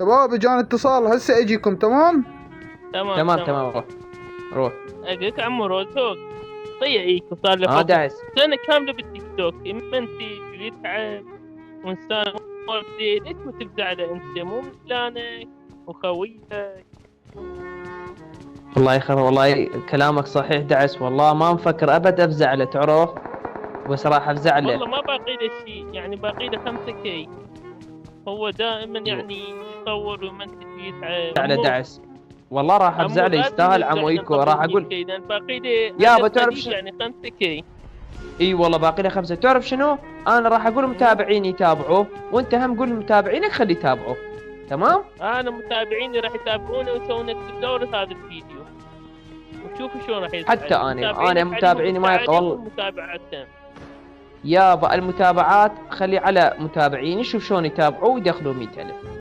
شباب اجاني اتصال هسه اجيكم. تمام. تمام تمام تمام. تمام، روح روح. اجيك عمو روزوك. طيعيك وصار لي دعس. سنة كاملة بالتيك توك. اما انت يتعب وانسان مرضي، ليش ما تفزع على انت؟ مو مثلانك وخويك. والله يا اخي والله كلامك صحيح دعس، والله ما مفكر ابد افزع له، تعرف؟ بس راح افزع له. والله ما باقي له شيء، يعني باقي له 5K. هو دائما يعني يصور وما انت يتعب. على عمو دعس. والله راح افزع عمو له، لازم يستاهل نفزع عمو ايكو، راح نطلع اقول. 100K لان باقي لي يابا عدد تعرف قليل، يعني 5K. اي والله باقي له 5. تعرف شنو؟ انا راح اقول متابعيني يتابعوا، وانت هم قول لمتابعينك خلي يتابعوا. تمام. انا متابعيني راح يتابعونا ويسوون اكسبلور هذا الفيديو وشوفوا شلون راح يصير. حتى انا متابعيني ما يبقى والله. متابعتهم. يابا المتابعات خلي على متابعيني، شوف شلون يتابعوا ويدخلوا 100,000.